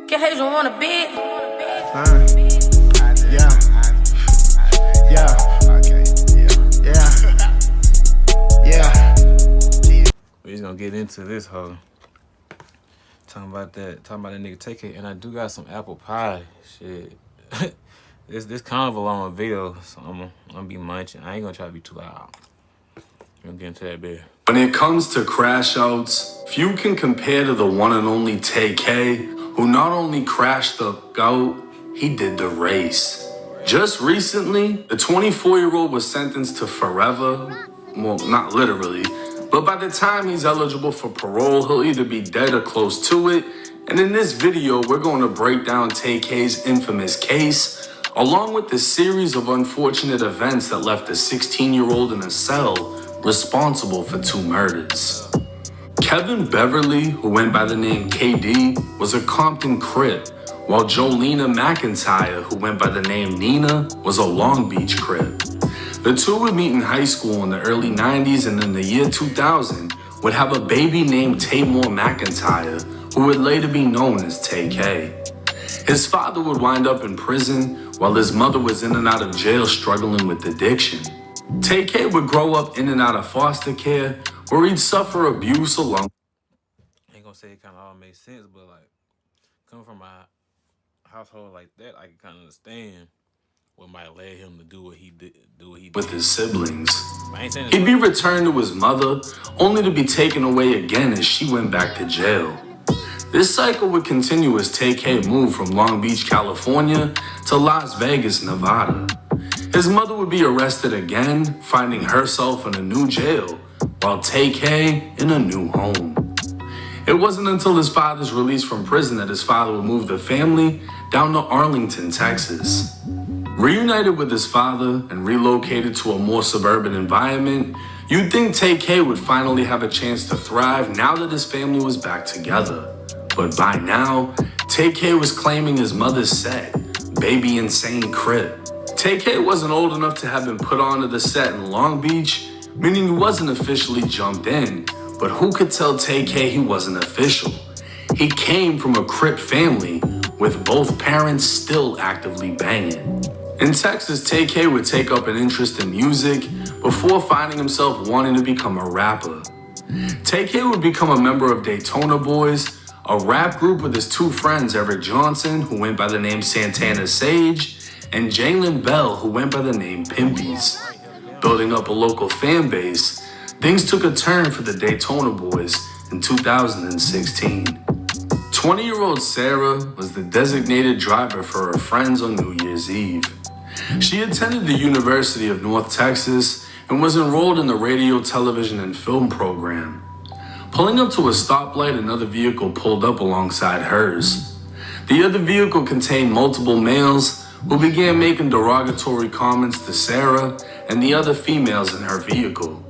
Get haters don't want a bit. Yeah. We just gonna get into this hoe. Talking about that nigga Tay-k, and I do got some apple pie. Shit. This kind of a long video, so I'm gonna be munching. I ain't gonna try to be too loud. We're gonna get into that bit. When it comes to crash outs, few can compare to the one and only Tay-k, who not only crashed the GOAT, he did the race. Just recently, the 24-year-old was sentenced to forever. Well, not literally, but by the time he's eligible for parole, he'll either be dead or close to it. And in this video, we're going to break down Tay-k's infamous case, along with the series of unfortunate events that left the 16-year-old in a cell responsible for 2 murders. Kevin Beverly, who went by the name KD, was a Compton Crip, while Jolena McIntyre, who went by the name Nina, was a Long Beach Crip. The two would meet in high school in the early 90s, and in the year 2000 would have a baby named Tamor McIntyre, who would later be known as Tay-k. His father would wind up in prison, while his mother was in and out of jail struggling with addiction. Tay-k would grow up in and out of foster care, where he'd suffer abuse along. I ain't gonna say it kind of all makes sense, but like, coming from a household like that, I can kind of understand what might lead him to do what he did. With his siblings. He'd be returned to his mother, only to be taken away again as she went back to jail. This cycle would continue as Tay-k moved from Long Beach, California to Las Vegas, Nevada. His mother would be arrested again, finding herself in a new jail, while Tay-k in a new home. It wasn't until his father's release from prison that his father would move the family down to Arlington, Texas. Reunited with his father and relocated to a more suburban environment, you'd think Tay-k would finally have a chance to thrive now that his family was back together. But by now, Tay-k was claiming his mother's set, Baby Insane Crip. Tay-k wasn't old enough to have been put onto the set in Long Beach, meaning he wasn't officially jumped in, but who could tell Tay-k he wasn't official? He came from a Crip family, with both parents still actively banging. In Texas, Tay-k would take up an interest in music before finding himself wanting to become a rapper. Tay-k would become a member of Daytona Boys, a rap group with his 2 friends, Eric Johnson, who went by the name Santana Sage, and Jalen Bell, who went by the name Pimpies. Building up a local fan base, things took a turn for the Daytona Boys in 2016. 20-year-old Sarah was the designated driver for her friends on New Year's Eve. She attended the University of North Texas and was enrolled in the radio, television, and film program. Pulling up to a stoplight, another vehicle pulled up alongside hers. The other vehicle contained multiple males who began making derogatory comments to Sarah and the other females in her vehicle.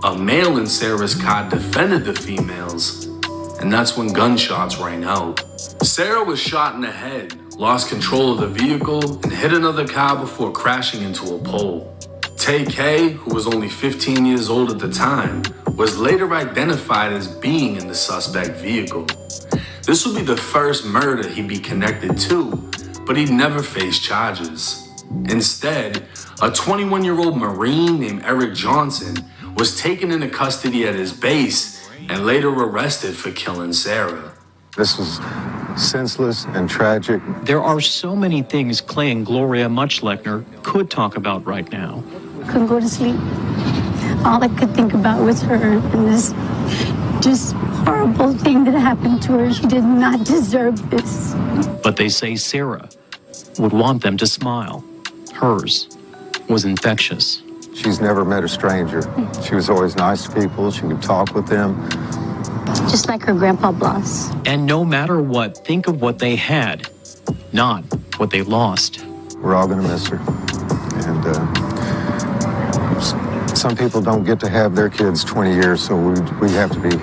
A male in Sarah's car defended the females, and that's when gunshots rang out. Sarah was shot in the head, lost control of the vehicle, and hit another car before crashing into a pole. Tay-k, who was only 15 years old at the time, was later identified as being in the suspect vehicle. This would be the first murder he'd be connected to, but he'd never face charges. Instead, a 21-year-old Marine named Eric Johnson was taken into custody at his base and later arrested for killing Sarah. This was senseless and tragic. There are so many things Clay and Gloria Muchlechner could talk about right now. Couldn't go to sleep. All I could think about was her and this just horrible thing that happened to her. She did not deserve this. But they say Sarah would want them to smile. Hers was infectious. She's never met a stranger. She was always nice to people. She could talk with them. Just like her grandpa Bloss. And no matter what, think of what they had, not what they lost. We're all going to miss her. And some people don't get to have their kids 20 years, so we have to be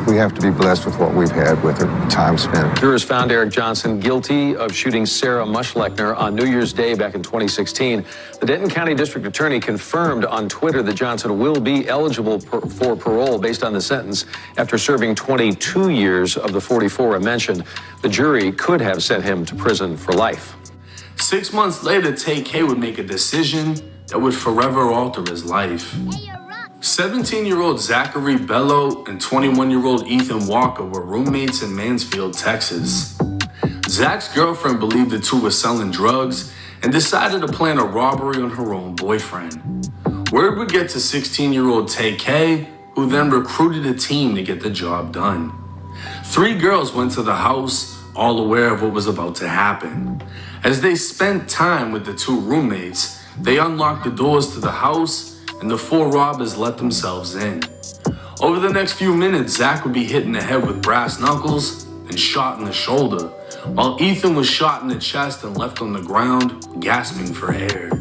We have to be blessed with what we've had with her, time spent. Jurors found Eric Johnson guilty of shooting Sarah Muschleckner on New Year's Day back in 2016. The Denton County District Attorney confirmed on Twitter that Johnson will be eligible for parole based on the sentence after serving 22 years of the 44 I mentioned. The jury could have sent him to prison for life. 6 months later, Tay-k would make a decision that would forever alter his life. 17-year-old Zachary Bello and 21-year-old Ethan Walker were roommates in Mansfield, Texas. Zach's girlfriend believed the two were selling drugs and decided to plan a robbery on her own boyfriend. Word would get to 16-year-old Tay-k, who then recruited a team to get the job done. 3 girls went to the house, all aware of what was about to happen. As they spent time with the 2 roommates, they unlocked the doors to the house and the 4 robbers let themselves in. Over the next few minutes, Zach would be hit in the head with brass knuckles and shot in the shoulder, while Ethan was shot in the chest and left on the ground, gasping for air.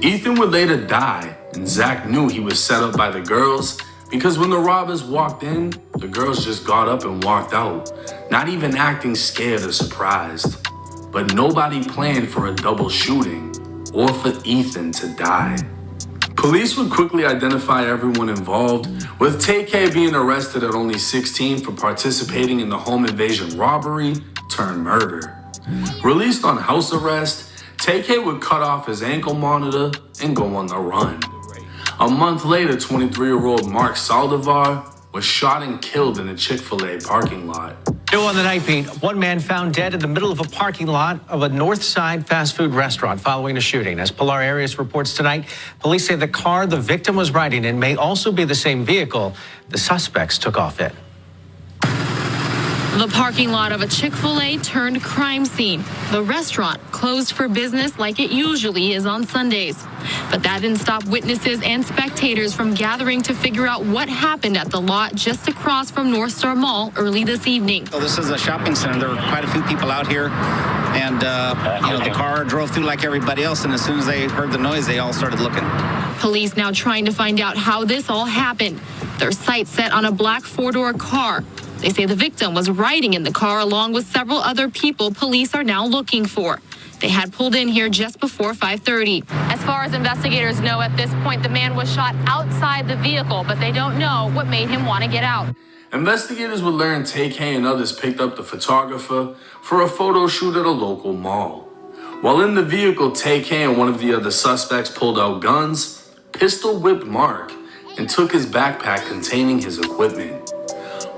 Ethan would later die, and Zach knew he was set up by the girls because when the robbers walked in, the girls just got up and walked out, not even acting scared or surprised. But nobody planned for a double shooting or for Ethan to die. Police would quickly identify everyone involved, with Tay-k being arrested at only 16 for participating in the home invasion robbery turned murder. Released on house arrest, Tay-k would cut off his ankle monitor and go on the run. A month later, 23-year-old Mark Saldivar was shot and killed in a Chick-fil-A parking lot. New on the night beat, one man found dead in the middle of a parking lot of a North Side fast food restaurant following a shooting. As Pilar Arias reports tonight, police say the car the victim was riding in may also be the same vehicle the suspects took off in. The parking lot of a Chick-fil-A turned crime scene. The restaurant closed for business like it usually is on Sundays. But that didn't stop witnesses and spectators from gathering to figure out what happened at the lot just across from North Star Mall early this evening. So this is a shopping center. There were quite a few people out here, and the car drove through like everybody else, and as soon as they heard the noise, they all started looking. Police now trying to find out how this all happened. Their sights set on a black 4-door car. They say the victim was riding in the car along with several other people police are now looking for. They had pulled in here just before 5:30. As far as investigators know at this point, the man was shot outside the vehicle, but they don't know what made him want to get out. Investigators would learn Tay-k and others picked up the photographer for a photo shoot at a local mall. While in the vehicle, Tay-k and one of the other suspects pulled out guns, pistol whipped Mark, and took his backpack containing his equipment.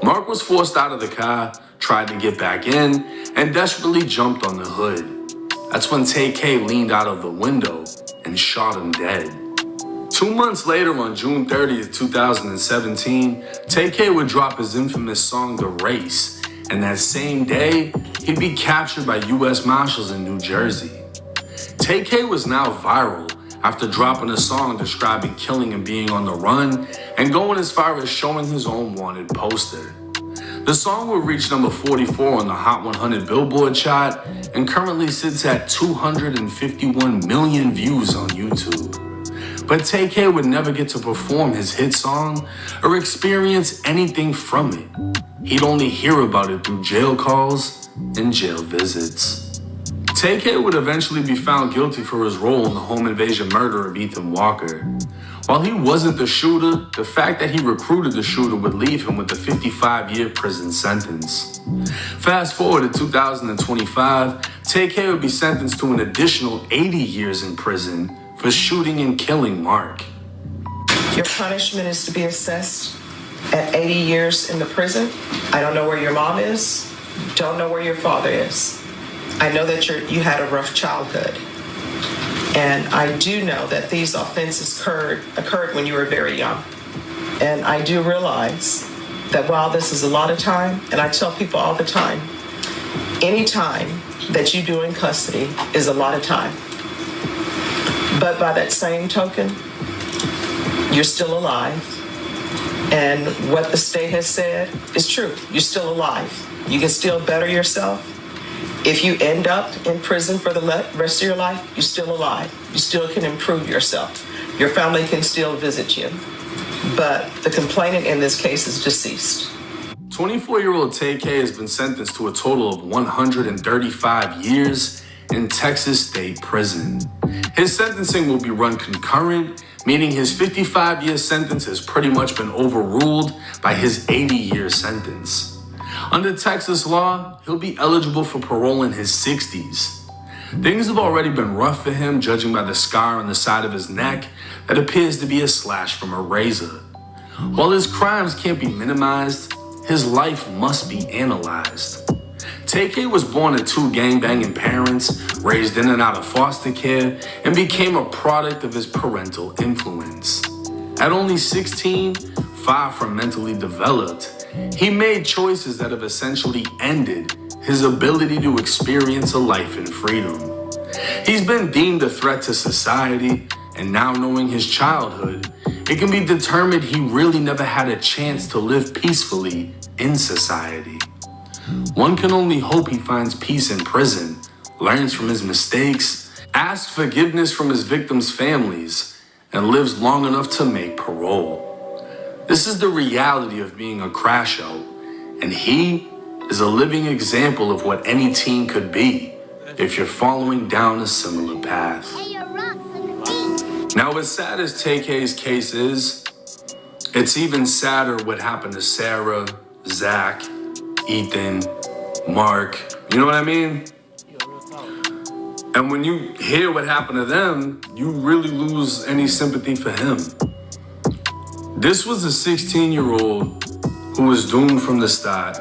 Mark was forced out of the car, tried to get back in, and desperately jumped on the hood. That's when Tay-k leaned out of the window and shot him dead. 2 months later, on June 30th, 2017, Tay-k would drop his infamous song, The Race, and that same day, he'd be captured by U.S. Marshals in New Jersey. Tay-k was now viral after dropping a song describing killing and being on the run, and going as far as showing his own wanted poster. The song would reach number 44 on the Hot 100 Billboard chart and currently sits at 251 million views on YouTube. But Tay-k would never get to perform his hit song or experience anything from it. He'd only hear about it through jail calls and jail visits. Tay-k would eventually be found guilty for his role in the home invasion murder of Ethan Walker. While he wasn't the shooter, the fact that he recruited the shooter would leave him with a 55-year prison sentence. Fast forward to 2025, Tay-k would be sentenced to an additional 80 years in prison for shooting and killing Mark. Your punishment is to be assessed at 80 years in the prison. I don't know where your mom is, don't know where your father is. I know that you had a rough childhood. And I do know that these offenses occurred when you were very young. And I do realize that while this is a lot of time, and I tell people all the time, any time that you do in custody is a lot of time. But by that same token, you're still alive. And what the state has said is true. You're still alive. You can still better yourself. If you end up in prison for the rest of your life, you're still alive. You still can improve yourself. Your family can still visit you. But the complainant in this case is deceased. 24-year-old Tay-k has been sentenced to a total of 135 years in Texas State Prison. His sentencing will be run concurrent, meaning his 55-year sentence has pretty much been overruled by his 80-year sentence. Under Texas law, he'll be eligible for parole in his 60s. Things have already been rough for him, judging by the scar on the side of his neck that appears to be a slash from a razor. While his crimes can't be minimized, his life must be analyzed. Tay-k was born to two gangbanging parents, raised in and out of foster care, and became a product of his parental influence. At only 16, far from mentally developed, he made choices that have essentially ended his ability to experience a life in freedom. He's been deemed a threat to society, and now knowing his childhood, it can be determined he really never had a chance to live peacefully in society. One can only hope he finds peace in prison, learns from his mistakes, asks forgiveness from his victims' families, and lives long enough to make parole. This is the reality of being a crash out, and he is a living example of what any teen could be if you're following down a similar path. Now, as sad as Tay-k's case is, it's even sadder what happened to Sarah, Zach, Ethan, Mark, you know what I mean? And when you hear what happened to them, you really lose any sympathy for him. This was a 16-year-old who was doomed from the start,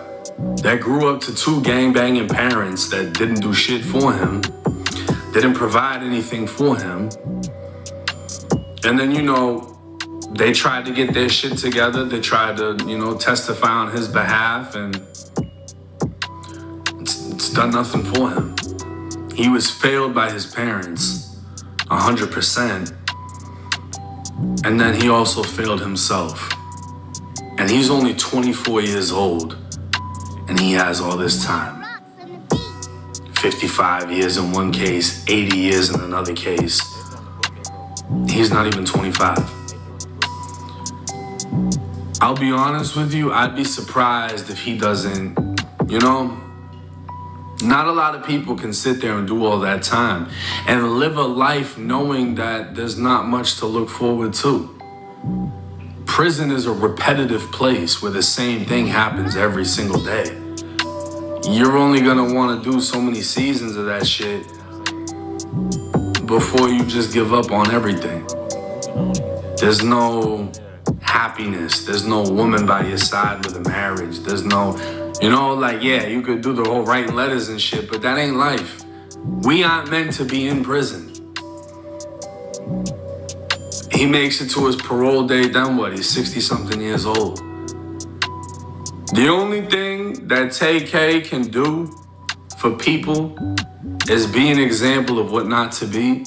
that grew up to two gangbanging parents that didn't do shit for him, didn't provide anything for him. And then, they tried to get their shit together. They tried to, testify on his behalf, and it's done nothing for him. He was failed by his parents, 100%. And then he also failed himself. And he's only 24 years old, and he has all this time. 55 years in one case, 80 years in another case. He's not even 25. I'll be honest with you, I'd be surprised if he doesn't, not a lot of people can sit there and do all that time and live a life knowing that there's not much to look forward to. Prison is a repetitive place where the same thing happens every single day. You're only gonna wanna do so many seasons of that shit before you just give up on everything. There's no happiness. There's no woman by your side with a marriage. There's no, you could do the whole writing letters and shit, but that ain't life. We aren't meant to be in prison. He makes it to his parole date, then what? He's 60-something years old. The only thing that Tay-k can do for people is be an example of what not to be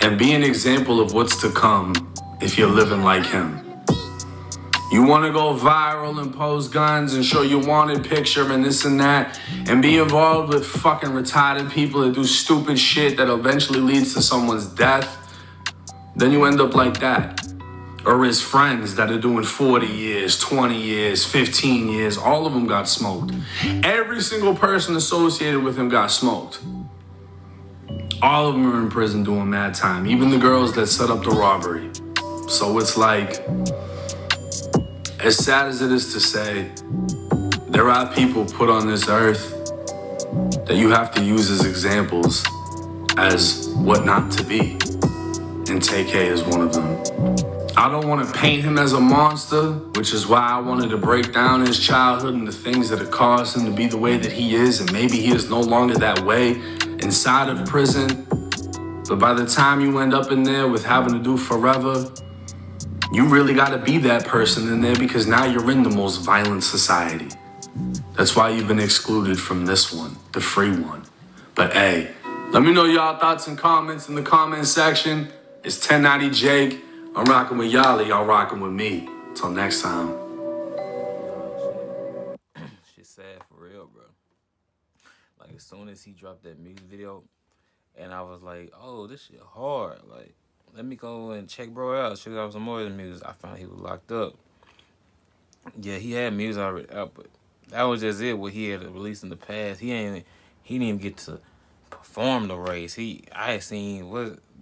and be an example of what's to come if you're living like him. You want to go viral and post guns and show your wanted picture and this and that and be involved with fucking retarded people that do stupid shit that eventually leads to someone's death, then you end up like that. Or his friends that are doing 40 years, 20 years, 15 years, all of them got smoked. Every single person associated with him got smoked. All of them are in prison doing mad time, even the girls that set up the robbery. So it's like, as sad as it is to say, there are people put on this earth that you have to use as examples as what not to be. And Tay-k is one of them. I don't want to paint him as a monster, which is why I wanted to break down his childhood and the things that have caused him to be the way that he is, and maybe he is no longer that way inside of prison. But by the time you end up in there with having to do forever, you really got to be that person in there because now you're in the most violent society. That's why you've been excluded from this one, the free one. But hey, let me know y'all thoughts and comments in the comment section. It's 1090 Jake. I'm rocking with y'all, y'all rocking with me. Till next time. Shit sad for real, bro. Like, as soon as he dropped that music video, and I was like, oh, this shit hard. Like, let me go and check bro out, check out some more of the music. I found he was locked up. Yeah, he had music already out, but that was just it. What he had released in the past. He didn't even get to perform the race. I had seen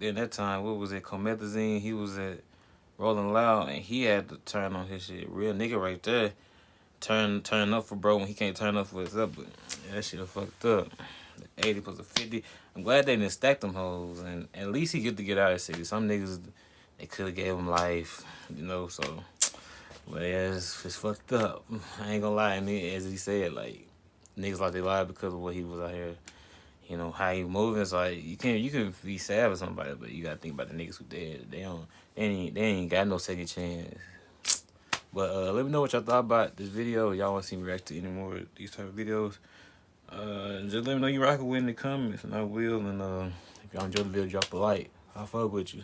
in that time. What was it? Comethazine. He was at Rolling Loud, and he had to turn on his shit. Real nigga right there. Turn up for bro when he can't turn up for himself. But yeah, that shit fucked up. 80 plus a 50. I'm glad they didn't stack them hoes, and at least he get to get out of the city. Some niggas, they could have gave him life, you know. So, but yeah, it's fucked up. I ain't gonna lie. And as he said, like niggas like they lied because of what he was out here. You know how he moving. It's like you can be sad with somebody, but you gotta think about the niggas who dead. They ain't got no second chance. But let me know what y'all thought about this video. Y'all want to see me react to any more of these type of videos? Just let me know you rockin' with in the comments, and I will. And if y'all enjoyed the video, drop a like. I'll fuck with you.